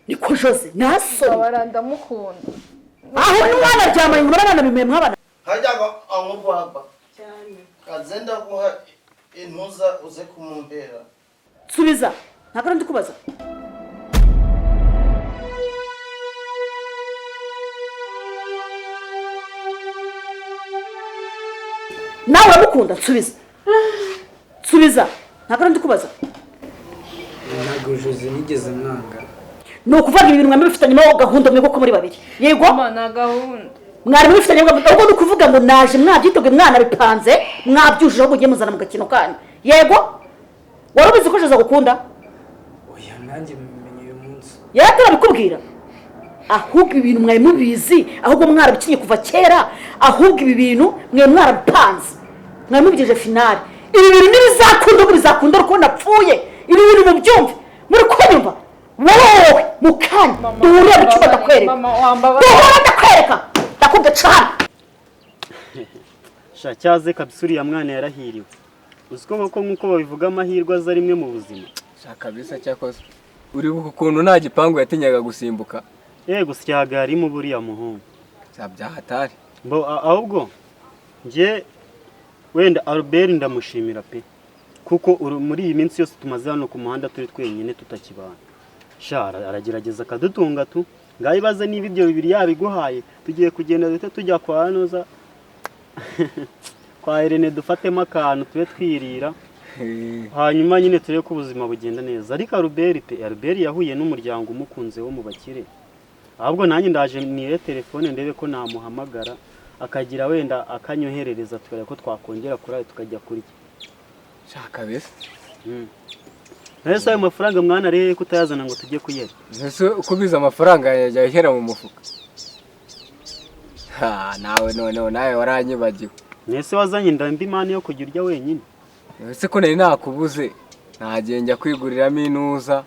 niko Jose naso barandamukunda aho n'umwana ryamaye ngo barabana bimeye mwabana hajyaga amubwaba cyane kazenda guha intuza uze kumumbera subiza ntabwo ndi kubaza nawe uramukunda subiza ntabwo ndi kubaza ntabwo Jose nigeze mwanga ni ukuvuga ibintu mwari bifitanyemo gahunda mwebwe ko muri babiri yego na gahunda mwari bifitanyemo ahubwo ni ukuvuga ngo naje mwabyitoge mwana bipanze mwabyujije ahubwo ugiye muzana mu gakino kanyu yego wari ubizi ko Jose agukunda oya nanjye mumenye uyu munsi yatarabikubwira ahubwo ibintu mwari mubizi ahubwo mwarabikinye kuva kera ahubwo ibi bintu mwe mwarabipanze mwari mubigeje finale ibi bintu ntibizakunda uko napfuye ibi bintu mubyumve muri kunyumva wowe mukanya duhurire mu cyumba ndakwereka duhura ndakwereka ndakubwe cyane sha cyaze kabisa uriya mwana yarahiriwe uziko koko nk'uko babivuga amahirwe aza rimwe mu buzima sha kabisa cyakoze uribuka ukuntu nta gipangu yatinyaga gusimbuka yego syaga harimo buriya muhungu byahatari ahubwo njye wenda Albert ndamushimira pe kuko muri iyi minsi yose tumaze hano ku muhanda turi twenyine tutakibana shara aragerageza akadutunga tu ngayibaze niba ibyo bibiri yabiguhaye tugiye kugenda dute tujya kwa hanoza kwa Irene dufatemo akantu tube twirira hanyuma nyine turebe ko ubuzima bugenda neza ariko Albert yahuye n'umuryango umukunze wo mu bakire ahubwo nanjye ndaje nire telefone ndebe ko namuhamagara akagira wenda akanyoherereza tukareba ko twakongera kuri tukajya kurya shaka bese Nese ayo mafaranga mwana rero kutayazana ngo tujye kuyera nese ukubiza amafaranga yajya hera mu mufuka nawe waranyibagiwe nese wazanye ndambi imana yo kujya urya wenyine nese ko nari nakubuze nagiye njya kwiguriramo inuza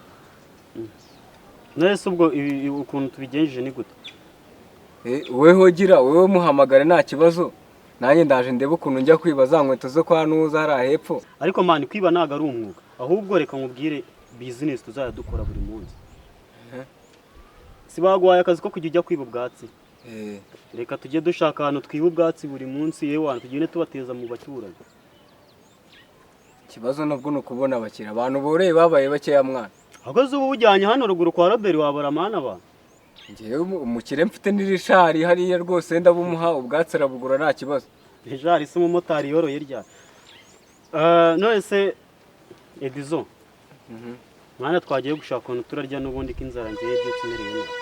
nese ubwo ukuntu tubigenjeje ni gute wowe muhamagara nta kibazo nanjye ndaje ndebe ukuntu njya kwiba za nkweto zo kwa nuza hari hepfo ariko mani kwiba ntago ari umwuga ahubwo reka nkubwire business tuzajya dukora buri munsi si baguhaye akazi ko kujya ujya kwiba ubwatsi reka tujye dushaka ahantu twiba ubwatsi buri munsi yewe tugende tubateza mu baturage ikibazo nabwo ni ukubona abakiriya abantu boreye babaye bakeya mwana ahubwo ubu ujyanye hano ruguru kwa Robert wabara amana abantu ngewe umukire mfite n'irishari hariya rwose ndabumuha ubwatsi arabugura nta kibazo irishari se umumotari yoroye rya none se Edizo mwana twagiye gushaka ukuntu turarya n'ubundi k'inzara ngiye byo kimereye neza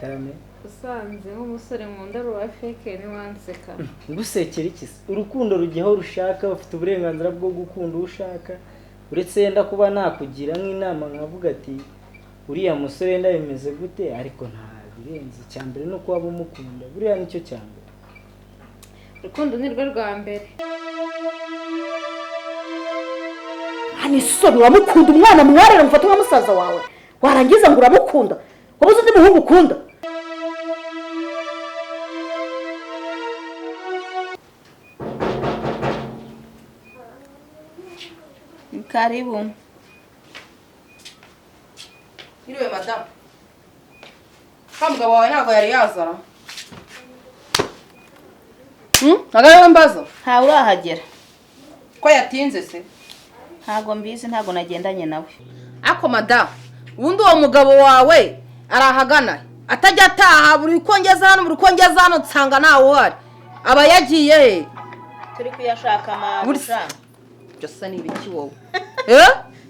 karame usanze nk'umusore nkunda ruwa feke niwanseka ngusekera iki urukundo rugiyeho rushaka ufite uburenganzira bwo gukunda ushaka uretse yenda kuba nakugira nk'inama nkavuga ati uriya musore wenda bimeze gute ariko nta birenze icyambere no kuba bumukunda buriya nicyo cyambere urukundo ni rwo rwa mbere hani sobi wamukunda umwana mwarera mufata nka musaza wawe warangiza ngo uramukunda wabuze undi muhungu ukunda karibu iriwe madamu kamugabo wawe ntabwo yari yazara ntabwo ariwe mbaza ntawe urahagera ko yatinze se ntabwo mbizi ntabwo nagendanye nawe ako madamu ubundi uwo mugabo wawe arahagana atajya ataha buri uko ngeze hano buri uko ngeze hano nsanga ntawe uhari aba yagiye turi kuyashaka mabuja byose ni ibiki wowe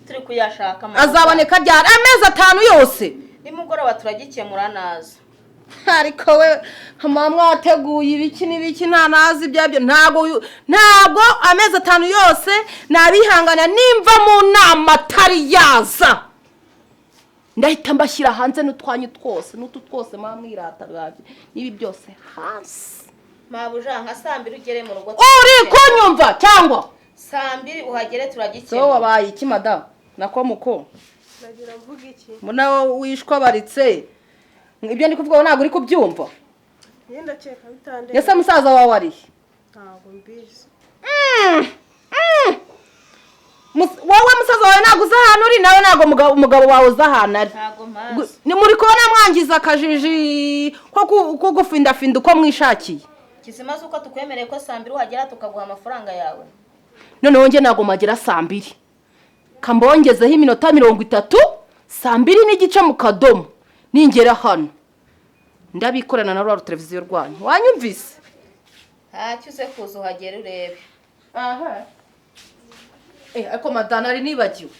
turi kuyashaka mabuja azaboneka ryari amezi 5 yose nimugoroba turagikemura naza ariko we mama mwateguye ibiki n'ibiki nta nazi ibyabyo ntabwo amezi 5 yose nabihangana nimva mu nama atari yaza ndahita mbashyira hanze n'utwanyu twose n'utu twose mwamwirata bwabyo nibi byose hasi mabuja nka saa 2 ugere mu rugo uri kunyumva cyangwa saa 2 uhagere turagikemura so wabaye iki madamu nako muko ndagira mvuga iki muna wishwabaritse ibyo ndi kuvuga ntabwo uri kubyumva yenda ceka bitande yesa musaza wawe ari ntabwo mbizi wowe musaza wawe ntabwo uzi ahantu uri nawe ntabwo umugabo wawe uzi ahantu ari ntabwo mpazi. ni muri kubona mwangiza akajiji ko gufindafinda uko mwishakiye. Kizima uko tukwemereye ko saa 2 uhagera tukaguha amafaranga yawe. Noneho njye ntabwo magera saa 2 kambongezeho iminota 30 saa 2 n'igice mu kadomo ningera hano ndabikorana na rwa televiziyo rwanyu wanyumvise. Ntacyo uze kuza uhagera urebe. Aha. Ariko madana ari nibagiwe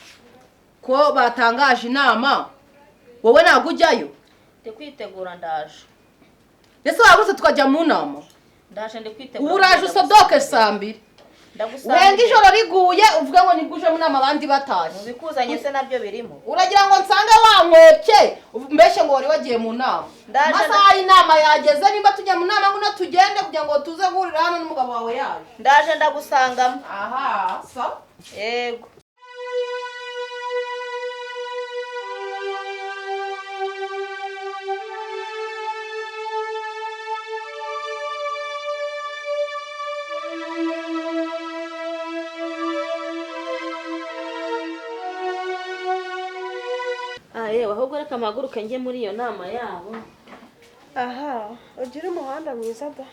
ko batangaje inama wowe ntabwo ujyayo. Ndi kwitegura ndaje. Ese waguse tukajya mu nama? Ndaje ndi kwitegura. Uraje usodoke saa 2. Ndagusanga. Wenga ijoro riguye uvuga ngo niguje mu nama abandi bataje. Ubikuzanye se nabyo birimo. Uragira ngo nsange wankweke mbeshe ngo wari wagiye mu nama. Masaha y'inama yageze nimba tujya mu nama ngo tugende kugira ngo tuze guhurira hano n'umugabo wawe yaje. Ndaje ndagusangamo. Aha, so. Yego. Yewe ahubwo reka mpaguruke njye muri iyo nama yabo. Aha, ugira umuhanda mwiza da.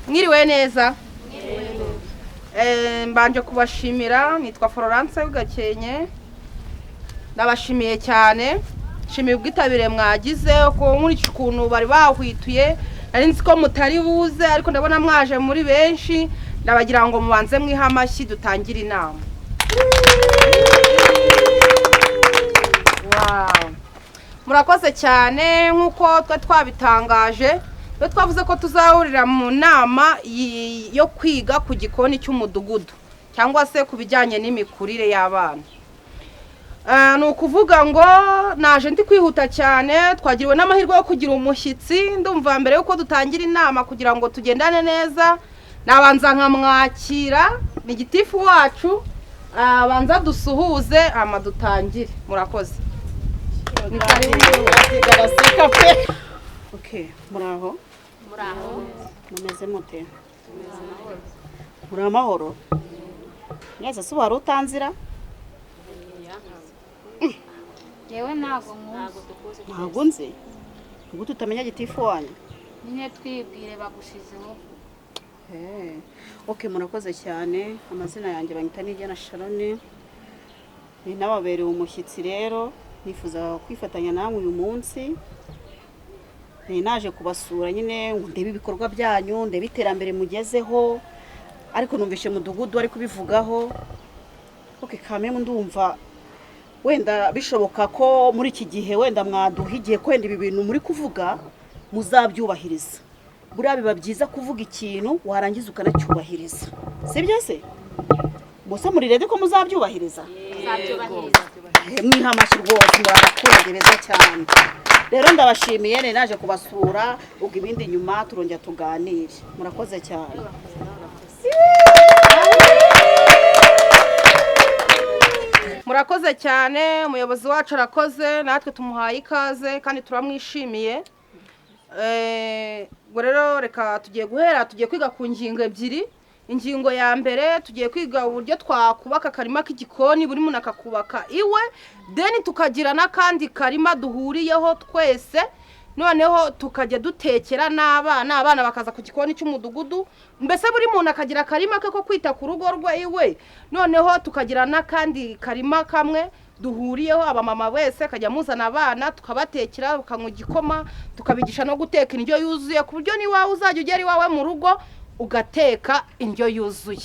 Mwiriwe neza. Mbanje kubashimira, nitwa Florence Ugakenye. Ndabashimiye cyane. Shimiye ubwitabire mwagize ko nkurikije ukuntu bari bahwituye. Nari nzi ko mutari buze ariko ndabona mwaje muri benshi. Ndabagira ngo mubanze mwiha amashyi dutangire inama. Wow. Murakoze cyane nkuko twabitangaje. Twavuze ko tuzahurira mu nama yo kwiga ku gikoni cy'umudugudu cyangwa se ku bijyanye n'imikurire y'abana. Ni ukuvuga ngo naje ndi kwihuta cyane twagiriwe n'amahirwe yo kugira umushyitsi ndumva mbere yuko dutangira inama kugira ngo tugendane neza nabanza nkamwakira ni gitifu wacu abanza dusuhuze ama dutangire. Murakoze. Ni karibu garaseka pe. Okay, muraho. Muraho. Mumeze mute? Muri amahoro. Neza se wari utanzira? Yewe ntago Ntago nzi. Ubwo tutamenya gitifu wanyu. nyine twibwire bagushizeho. Okay, murakoze cyane. Amazina yanjye banyita Nigena Sharon. Ni nababerewe umushyitsi rero. Nifuza kwifatanya namwe uyu munsi. Naje kubasura nyine ngo ndebe ibikorwa byanyu, ndebe iterambere mugezeho. Ariko numvishe mudugudu ari kubivugaho. Okay, kameme ndumva wenda bishoboka ko muri iki gihe wenda mwaduhigiye kwenda ibi bintu muri kuvuga muzabyubahiriza. Buriya biba byiza kuvuga ikintu warangiza ukanacyubahiriza. Sibyo se? Bose muri rede ko muzabyubahiriza? Tuzabyubahiriza. Mwiha amashyi rwose murakoragereza cyane. Rero ndabashimiye naje kubasura ubwo ibindi nyuma turongera tuganire. Murakoze cyane. Murakoze cyane umuyobozi wacu arakoze natwe tumuhaye ikaze kandi turamwishimiye. Rero reka tugiye kwiga ku ngingo ebyiri. Ingingo ya mbere tugiye kwiga uburyo twakubaka karima k'igikoni buri muntu akakubaka iwe then tukagira n'akandi karima duhuriyeho twese noneho tukajya dutekera n'abana bakaza ku gikoni cy'umudugudu mbese buri muntu akagira karima ke ko kwita ku rugo rwe iwe noneho tukagira n'akandi karima kamwe duhuriyeho abamama wese kajya muzana abana tukabatekera bakanywa igikoma tukabigisha no guteka indyo yuzuye ku buryo ni wawe uzajya ugera iwawe mu rugo ugateka indyo yuzuye.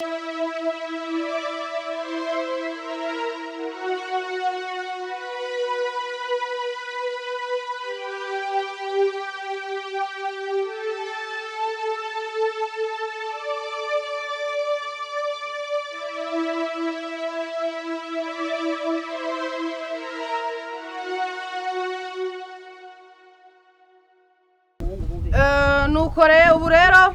Nuko ubu rero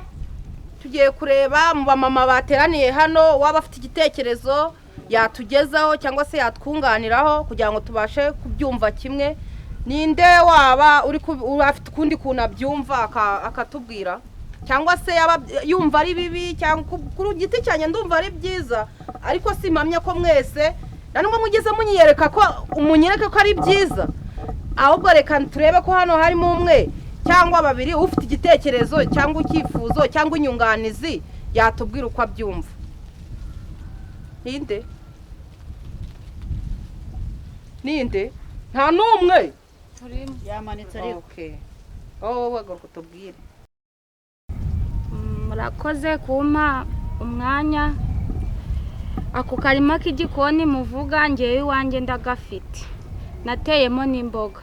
tugiye kureba mu bamama bateraniye hano waba afite igitekerezo yatugezaho cyangwa se yatwunganiraho kugira ngo tubashe kubyumva kimwe. Ninde waba afite ukundi kuntu abyumva akatubwira, cyangwa se yaba yumva ari bibi, cyangwa ku giti cyanjye ndumva ari byiza, ariko simpamya ko mwese nanubwo mugeze munyereka ko ari byiza. Ahubwo reka turebe ko hano harimo umwe cyangwa babiri ufite igitekerezo cyangwa icyifuzo cyangwa inyunganizi yatubwira uko abyumva. Ninde? Nta n'umwe yamanitse ariko. Okay. Wowe kutubwira. Murakoze kumpa umwanya. Ako karima k'igikoni muvuga ngewe iwanjye ndagafite. Nateyemo n'imboga.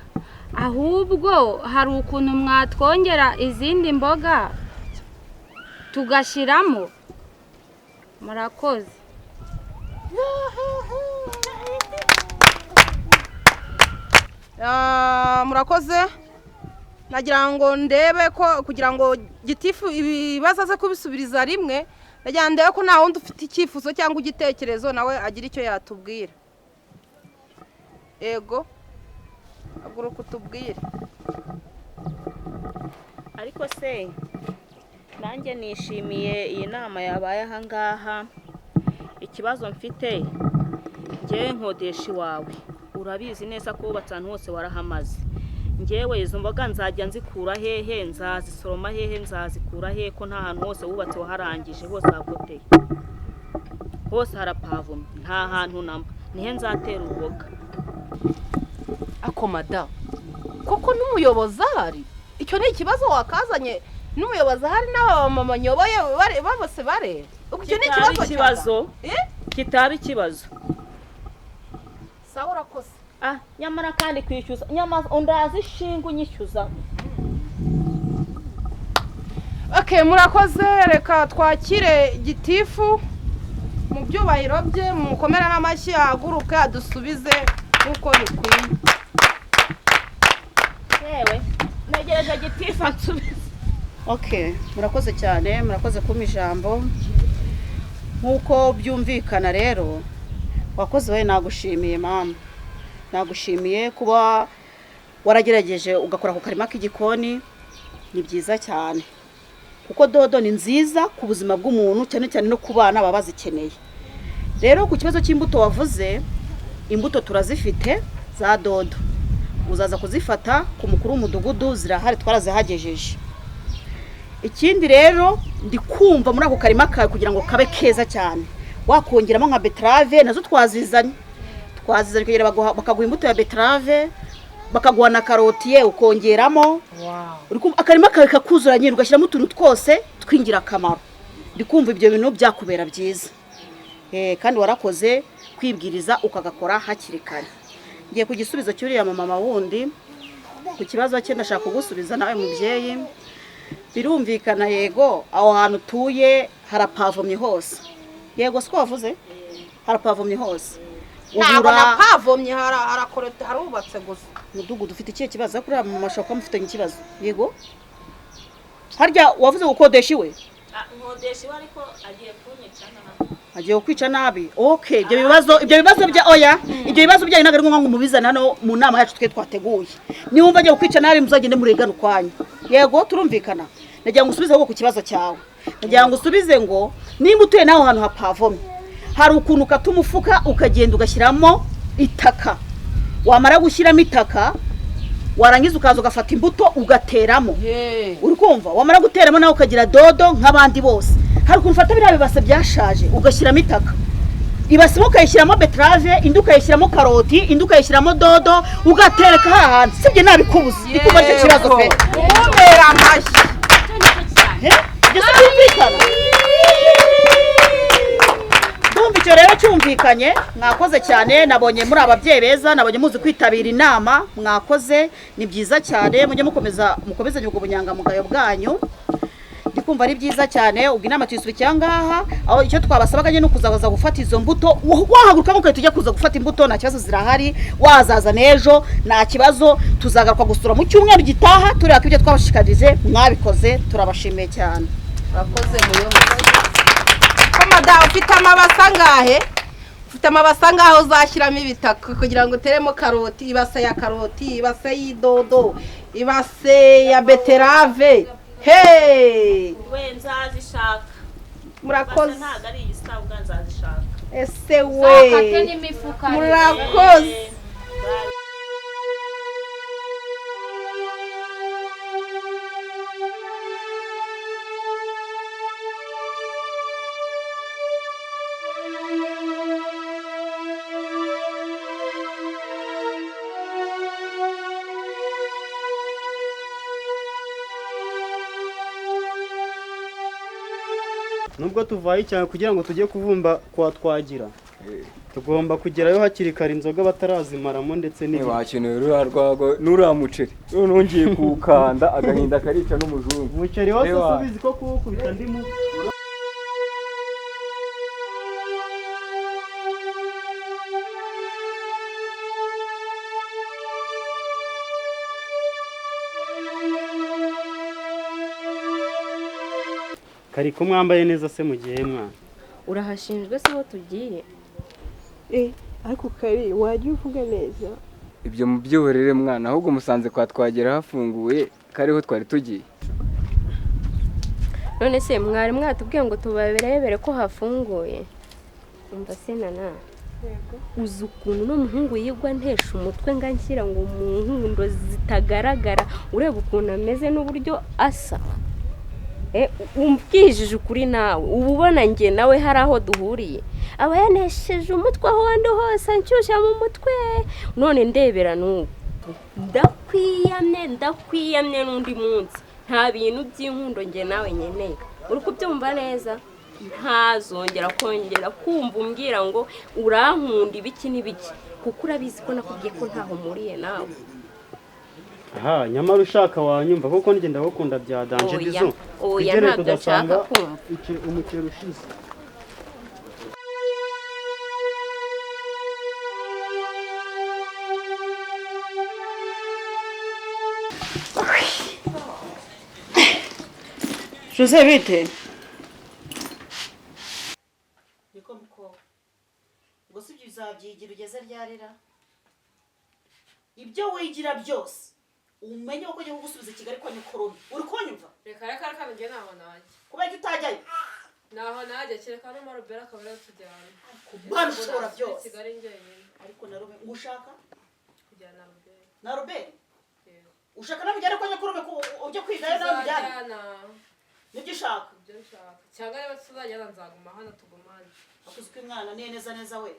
Ahubwo hari ukuntu mwatwongera izindi mboga tugashiramo. Murakoze. Murakoze. Nagira ngo ndebe ko kugira ngo gitifu ibibazo aze kubisubiriza rimwe, nagira ndebe ko nta wundi ufite icyifuzo cyangwa igitekerezo nawe agira icyo yatubwira. Ego aguruka utubwire. Ariko se nanjye nishimiye iyi nama yabaye aha ngaha. Ikibazo mfite ngewe nkodesha iwawe, urabizi neza ko wubatse ahantu hose warahamaze. Ngewe izo mboga nzajya nzikura hehe, nzazisoroma hehe, nzazikura hehe ko nta hantu hose wubatse waharangije, hose hakoteye, hose harapavomye, nta hantu namba, nihe nzatera uruboga? Ako mada koko n'umuyobozi ahari? Icyo ni ikibazo wakazanye n'umuyobozi ahari n'abamama nyoboye bose bare? Icyo ni ikibazo kitaba ikibazo. Sawa urakoze. Nyamara kandi kwishyuza, nyamara undazi ishinga unyishyuza. Okay, murakoze. Reka twakire gitifu mu byubahiro bye, mukomera n'amashyi ahaguruke adusubize nk'uko bikwiye. Yewe negereje gitifu ansubize. Okay, murakoze cyane, murakoze kuma ijambo. Nk'uko byumvikana rero, wakoze we nagushimiye mama. Nagushimiye kuba waragerageje ugakora ku karima k'igikoni, ni byiza cyane. Kuko dodo ni nziza ku buzima bw'umuntu, cyane cyane no ku bana baba bazikeneye. Rero ku kibazo cy'imbuto wavuze, imbuto turazifite za dodo. Uzaza kuzifata ku mukuru w'umudugudu, zirahari twarazihagejeje. Ikindi rero ndi kumva muri ako karima kawe kugira ngo kabe keza cyane, wakongeramo nka betrave, nazo twazizanye kugira bakaguha imbuto ya betrave, bakaguha na karoti ye ukongeramo. Akarima kawe kakuzura nyine, ugashyiramo utuntu twose twingira akamaro. Ndi kumva ibyo bintu byakubera byiza. Kandi warakoze kwibwiriza ukagakora hakiri kare. Ngiye ku gisubizo cy'uriya mama wundi, ku kibazo cye ndashaka kugusubiza nawe mubyeyi. Birumvikana yego, aho hantu tuye harapavomye hose. Yego siko wavuze? Harapavomye hose. Ntabwo napavomye, harakorete, harubatse gusa. Mudugudu dufite ikihe kibazo kuri mu mashoko mufite ikibazo? Yego. Harya wavuze gukodesha iwe? Nkodesha iwe ariko agiye kunyica nabi. Agiye kwica nabi. Okay, ibyo bibazo bya oya, ibyo bibazo bya inaga ngo mubizana hano mu nama yacu twe twateguye. Niwumva agiye kwica nabi muzagende muregana ukwanyu. Yego turumvikana. Nagira ngo usubize ngo ku kibazo cyawe. Nagira ngo usubize ngo nimba utuye naho hantu hapavomye, hari ukuntu katumufuka ukagenda ugashyiramo itaka. Wamara gushyiramo itaka, warangiza ukaza ugafata imbuto ugateramo. Uri kumva? Wamara guteramo nawe ukagira dodo nk'abandi bose. Hari ukuntu ufata biriya bibase byashaje ugashyiramo itaka. Ibase ukayishyiramo betrave, indi ukayishyiramo karoti, indi ukayishyiramo dodo, ugatereka hahandi. Sibye nabikubuza. Ndikuba cyo kibazo pe. Umera amashyi. Icyo rero cyumvikanye, mwakoze cyane. Nabonye muri ababyeyi beza, nabonye muzi kwitabira inama, mwakoze, ni byiza cyane. Mujye mukomezanye ubwo bunyangamugayo bwanyu. Ndikumva ari byiza cyane. Ubwo inama tuyisubikira ngaha, aho icyo twabasabaga nyine kuzabaza gufata izo mbuto, wahaguruka mukaye tujya kuza gufata imbuto, nta kibazo zirahari. Wazaza nejo nta kibazo, tuzagaruka gusura mu cyumweru gitaha tureba ko ibyo twabashikarije mwabikoze. Turabashimiye cyane. Urakoze muyobozi. Komada ufite amabasa ngahe? ufite amabasa ngaho uzashyiramo ibitaka kugira ngo uteremo karoti, ibase ya karoti, ibase y'idodo, ibase ya beterave. Hey! we nzazishaka. Murakoze. Ntabwo ari igisabwa nzazishaka. Ese we. Zakate n'imifuka. Murakoze. nubwo tuvaye cyane kugira ngo tujye kuvumba kwa Twagira tugomba kugerayo hakiri kare inzoga batarazimaramo ndetse n'ibindi. Wakenewe ruriya rwago n'uriya muceri nongeye kuwukanda agahinda karica n'umujungu. Umuceri wose usubizi ko kuwukubita ndimu. Kari ko mwambaye neza se mu gihe mwana. Urahashinjwe se aho tugiye? Ariko Kari wajya uvuga neza. Ibyo mu byihorere mwana, ahubwo musanze kwa Twagera hafunguye kariho twari tugiye. None se mwari mwatubwiye ngo tubaberebere ko hafunguye? Umva se nana. Uzi ukuntu n'umuhungu yigwa ntesha umutwe nganshyira ngo mu nkundo zitagaragara, ureba ukuntu ameze n'uburyo asa. Umbwishije ukuri nawe uba ubona njye nawe hari aho duhuriye, aba yanesheje umutwe ahandi hose anshyushya mu mutwe, none ndebera n'ubu ndakwiyamye n'undi munsi nta bintu by'inkundo njye nawe nkeneye. Uri kubyumva neza? Ntazongera kongera kumva umbwira ngo urankunda ibiki n'ibiki, kuko urabizi ko nakubwiye ko ntaho muriye nawe. Aha, nyamara ushaka wanyumva kuko ngenda gukunda bya danje dizo. Oya ntabwo nshaka kumva. Umukero ushize. Jose bite? Niko mukobwa. Ngo sibyo uzabyigira ugeze ryarira. Ibyo wigira byose. Umenye uko ugiye gusubiza Kigali kwa Nyakoroni. Uri konyumva? Reka ngiye naho najye. Kubera utajyayo? Naho najye kereka no Marobera akaba yatujyana. Kubana ushobora byose. Kigali njyenyine. Ariko na Robert ngushaka? Kujyana na Robert. Na Robert? Ushaka namujyana kwa Nyakoroni ujye kwigayo nawe mujyana? Nibyo ushaka? Ibyo nshaka. Cyangwa niba tuzajyana nzaguma hano tugumane. Akuzi ko umwana ni neza we.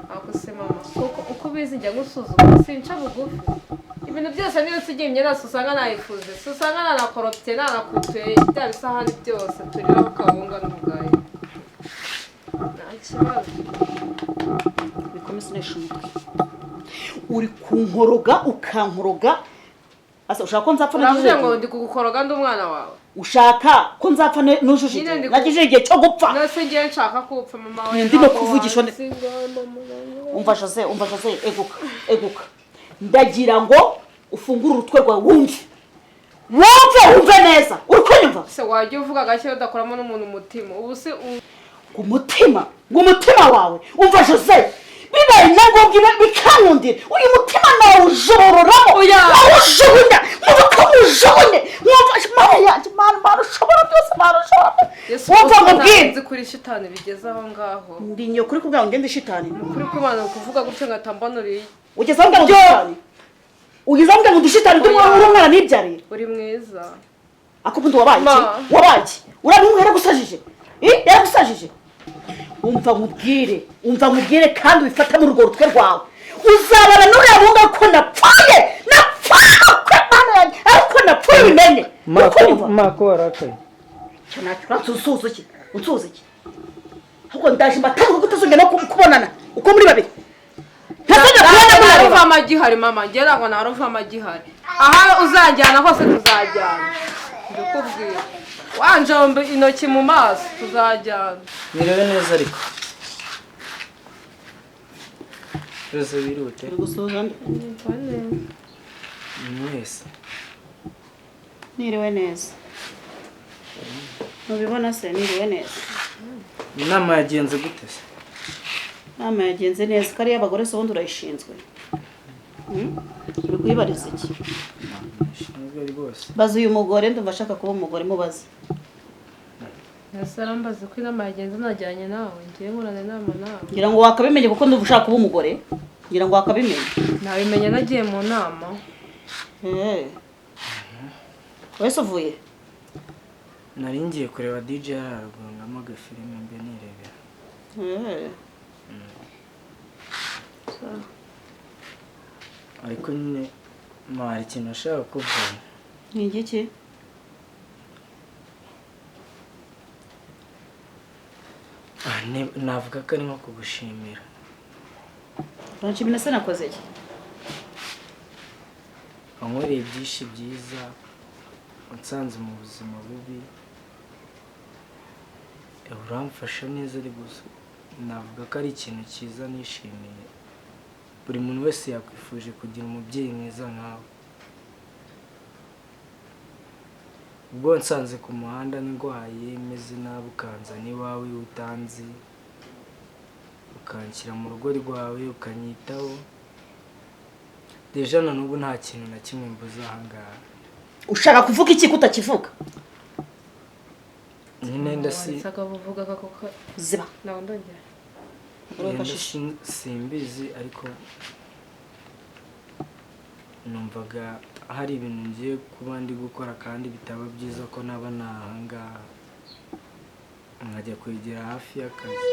Ako se mama, uko bizi njya gusuzuma sinca bugufi. Ibintu byose niyo tugiye nose usanga nayifuze. Usanga nanakoropye nanakutuye bya bisahani byose turiraho kawunga n'umugayi. Nta kibazo. Bikomeze neshumuka. Uri kunkoroga ukankoroga. Asa ushaka ko nzapfa n'ijije. Uravuze ngo ndi kugukoroga ndi umwana wawe. Ushaka ko nzapfa n'ujujije. Nagije igihe cyo gupfa. Nose ngiye nshaka kupfa mama wawe. Ndimo kuvugisha umva Jose eguka. Ndagira ngo ufungure urutwe rwawe wumve neza. Uri kunyumva? Se wajye uvuga gake udakoramo n'umuntu umutima. Ubu se umutima wawe umva Jose. Bibaye nangombwa bikankundira uyu mutima nawe ujororamo nawujugunya mujugunye mana ushobora byose mana ushobora wumva nkubwire nzi kuri shitani bigeze aho ngaho ndi nyo kuri kubwira ngo ngende shitani kuri kwimana kuvuga gutyo ngatambonuriye ugeze aho ngo shitani ugeze aho ngo dushitani ndi umwana nibyariye uri mwiza akubundi wabaye urabimwe yaragusajije yaragusajije umva nkubwire kandi wifata mu rugo rutwe rwawe uzabara n'uriya bunga ko napfaye ariko napfuye bimenye mako warakaye unsuze iki ahubwo ndaje mbatavuga ko utazongera no kubonana uko muri babiri ntaruva amagihari mama njye ntabwo naruva amagihari aha uzajyana hose tuzajyana ndakubwira wanjombe intoki mu maso tuzajyana Nirebe neza ariko Jose wirute mwese niriwe neza nubibona se niriwe neza inama yagenze gute se? inama yagenze neza ko ariyo abagore se ubundi urayishinzwe. Uri kuyibariza iki? Ntabwo rwose. Baza uyu mugore ndumva ashaka kuba umugore mubaze. ese arambaza ko inama yagenze najyanye nawe ngiye nkorana inama nawe. Ngira ngo wakabimenye kuko ndumva ushaka kuba umugore. Ngira ngo wakabimenye. Nabimenye nagiye mu nama. Wese uvuye? Nari ngiye kureba DJ yararugongamo agafilime mbe nirebera. Ariko nyine hari ikintu nashaka kuvuga. Ni igiki? Navuga ko ari nko kugushimira. Uranshimira se nakoze iki? Wankoreye byinshi byiza, unsanze mu buzima bubi, uramfasha neza ari gusa. Navuga ko ari ikintu cyiza nishimiye. Buri muntu wese yakwifuje kugira umubyeyi mwiza nkawe. Ubwo nsanze ku muhanda ndwaye meze nabi ukanzana iwawe utanzi, ukanshyira mu rugo rwawe ukanyitaho. Deja na n'ubu nta kintu na kimwe mbuze aha ngaha. Ushaka kuvuga iki kutakivuga? Nyine uvuga ko ziba. Nawe ndongera. Simbizi ariko numvaga hari ibintu ngiye kuba ndi gukora kandi bitaba byiza ko naba nahangaha nkajya kwegera hafi y'akazi.